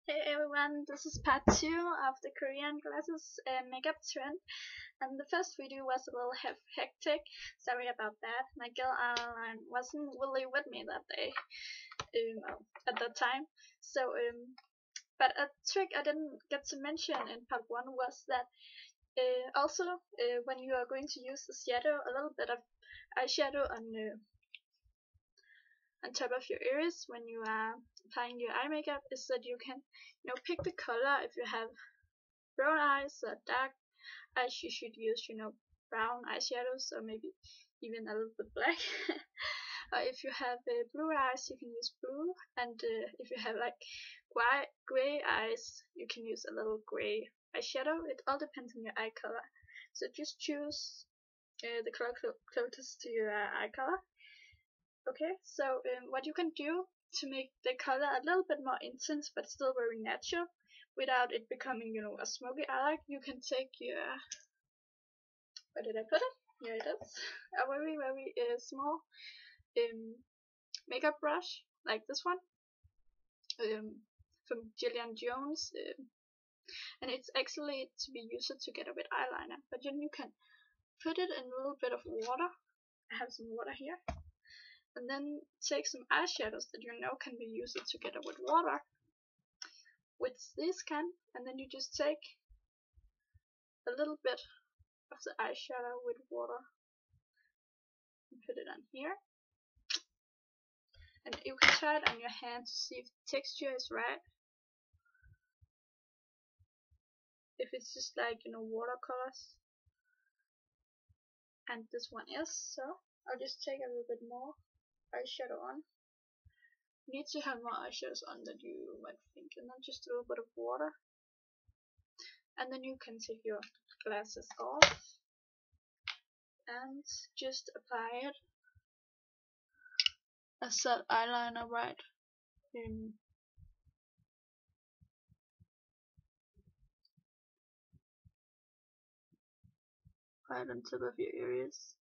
Hey everyone, this is part 2 of the Korean glasses makeup trend, and the first video was a little hectic. Sorry about that. My girl Alan wasn't really with me that day, at that time. But a trick I didn't get to mention in part 1 was that also when you are going to use the shadow, a little bit of eyeshadow on top of your ears when you are applying your eye makeup is that you can pick the color. If you have brown eyes or dark eyes, you should use brown eyeshadows, or maybe even a little bit black. Or if you have blue eyes, you can use blue, and if you have like gray eyes, you can use a little gray eyeshadow. It all depends on your eye color, so just choose the color closest to your eye color. Okay, so what you can do to make the color a little bit more intense but still very natural without it becoming, a smoky eye, you can take your, where did I put it? Here it is. A very, very small makeup brush, like this one, from Gillian Jones, and it's actually to be used together with eyeliner, but then you can put it in a little bit of water. I have some water here. And then take some eyeshadows that can be used together with water, with this can, and then you just take a little bit of the eyeshadow with water and put it on here. And you can try it on your hand to see if the texture is right. If it's just like, watercolors. And this one is, so I'll just take a little bit more eyeshadow on. You need to have more eyeshadows on than you might think, and then just a little bit of water. And then you can take your glasses off and just apply it as that eyeliner right on top of your ears.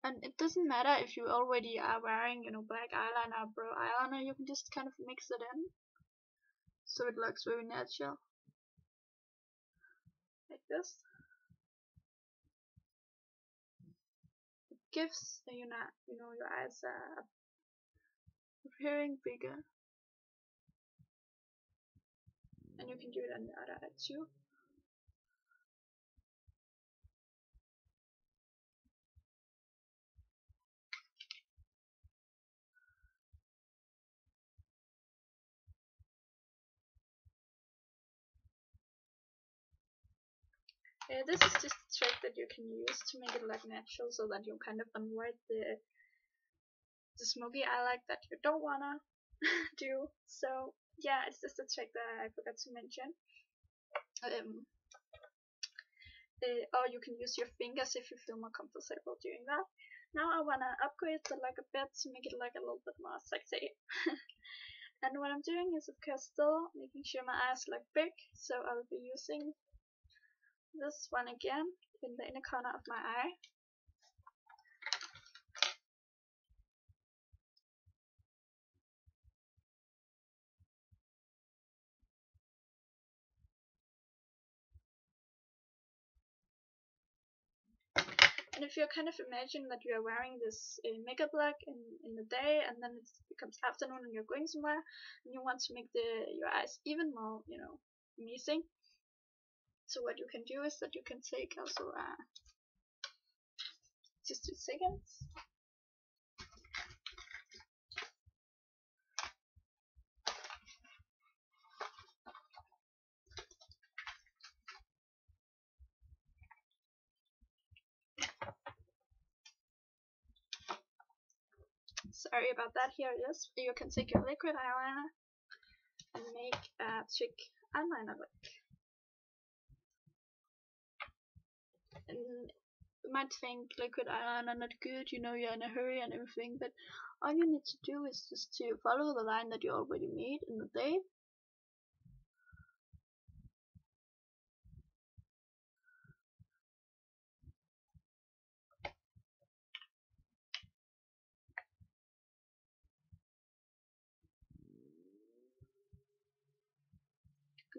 And it doesn't matter if you already are wearing black eyeliner or brown eyeliner, you can just kind of mix it in so it looks very natural, like this. It gives your eyes are appearing bigger, and you can do it on the other eye too. This is just a trick that you can use to make it look natural, so that you kind of avoid the smoky eye like that you don't wanna do. So yeah, it's just a trick that I forgot to mention. Or you can use your fingers if you feel more comfortable doing that. Now I wanna upgrade the look a bit to make it look a little bit more sexy. And what I'm doing is, of course, still making sure my eyes look big, so I'll be using this one again in the inner corner of my eye. And if you kind of imagine that you are wearing this makeup look in the day, and then it becomes afternoon and you're going somewhere, and you want to make your eyes even more, amazing. So what you can do is that you can take also just 2 seconds. Sorry about that. Here it is. You can take your liquid eyeliner and make a thick eyeliner look. And you might think liquid eyeliner not good, you're in a hurry and everything, but all you need to do is just to follow the line that you already made in the day.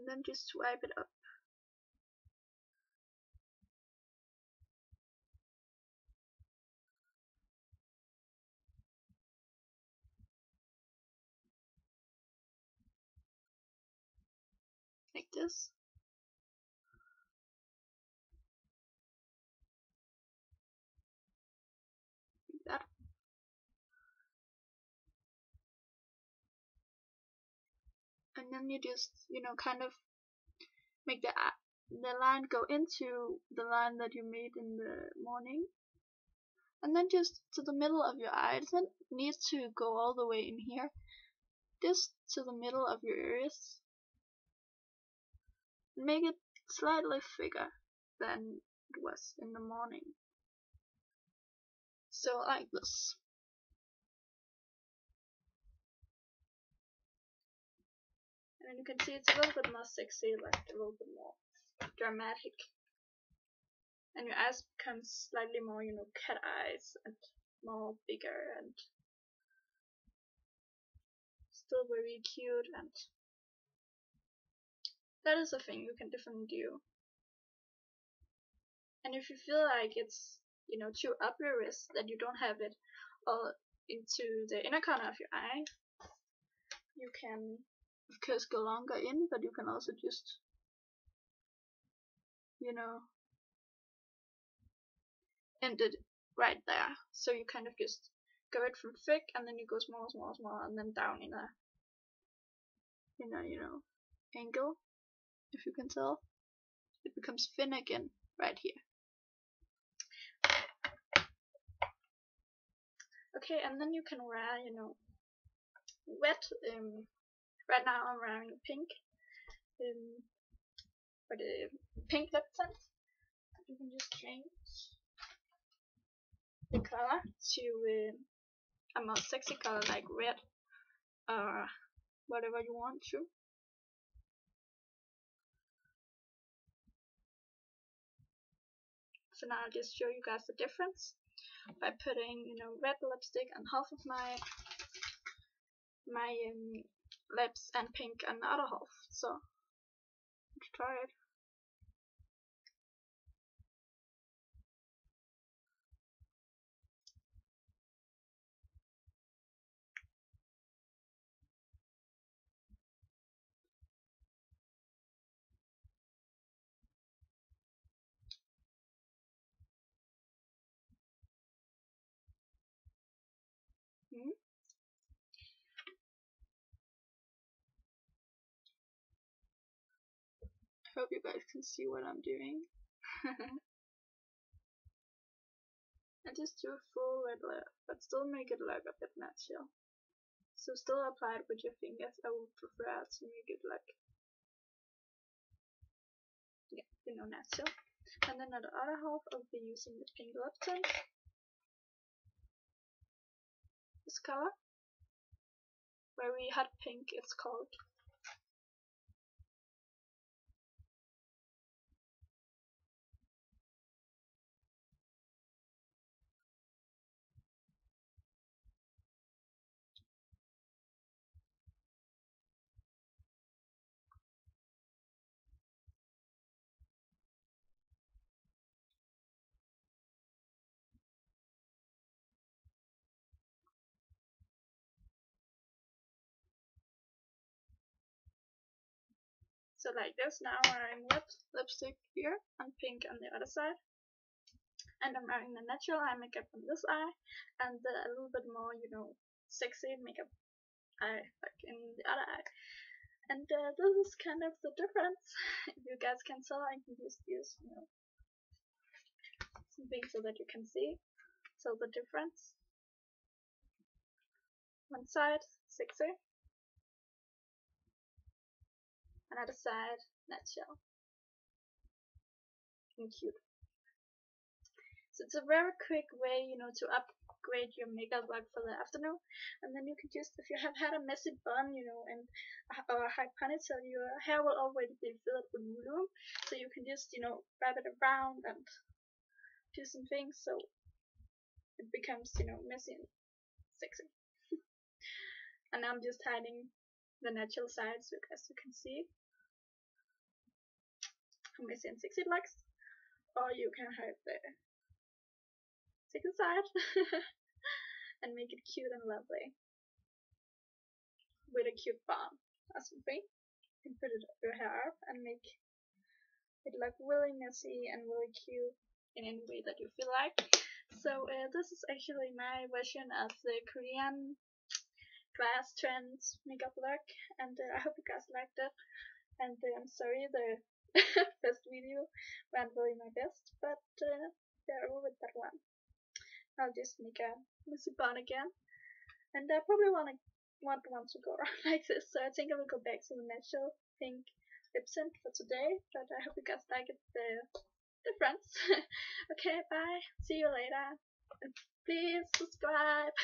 and then just swipe it up. Like this. Like that. And then you just, kind of make the line go into the line that you made in the morning. And then just to the middle of your eye. It doesn't need to go all the way in here. Just to the middle of your iris. Make it slightly bigger than it was in the morning. So like this. And you can see it's a little bit more sexy, like a little bit more dramatic. And your eyes become slightly more, cat eyes and more bigger and still very cute, and that is a thing you can definitely do. And if you feel like it's, too up your wrist, that you don't have it all into the inner corner of your eye, you can of course go longer in, but you can also just, end it right there. So you kind of just go it from thick, and then you go small, small, small, and then down in a angle. If you can tell, it becomes thin again right here. Okay, and then you can wear, wet. Right now I'm wearing pink, for the pink lip tint. You can just change the color to a more sexy color like red or whatever you want to. So now I'll just show you guys the difference by putting, red lipstick on half of my lips and pink on the other half. So let's try it. I hope you guys can see what I'm doing. I just do a full red layer, but still make it look a bit natural. So still apply it with your fingers. I would prefer to make it like, natural. And then on the other half I'll be using the pink lip tint. This color. Very hot pink it's called. So like this, now I'm wearing lipstick here and pink on the other side. And I'm wearing the natural eye makeup on this eye and a little bit more, sexy makeup eye like in the other eye. And this is kind of the difference. If you guys can tell, I can just use, something so that you can see. So the difference. One side, sexy. Another side, natural and cute. So it's a very quick way, to upgrade your makeup look for the afternoon. And then you can just, if you have had a messy bun, and or a high ponytail, your hair will already be filled with volume. So you can just, wrap it around and do some things so it becomes, messy and sexy. And I'm just hiding the natural side so as you can see. Missing 60 likes, or you can have the second side and make it cute and lovely with a cute bun or something. You can put it your hair up and make it look really messy and really cute in any way that you feel like. So this is actually my version of the Korean glass trends makeup look, and I hope you guys liked it. And I'm sorry the first video went really my best, but they're over with that one. I'll just make a messy bun again, and I probably want to go around like this, so I think I will go back to the natural pink lip tint for today, but I hope you guys like it, the friends. Okay, bye, see you later, and please subscribe.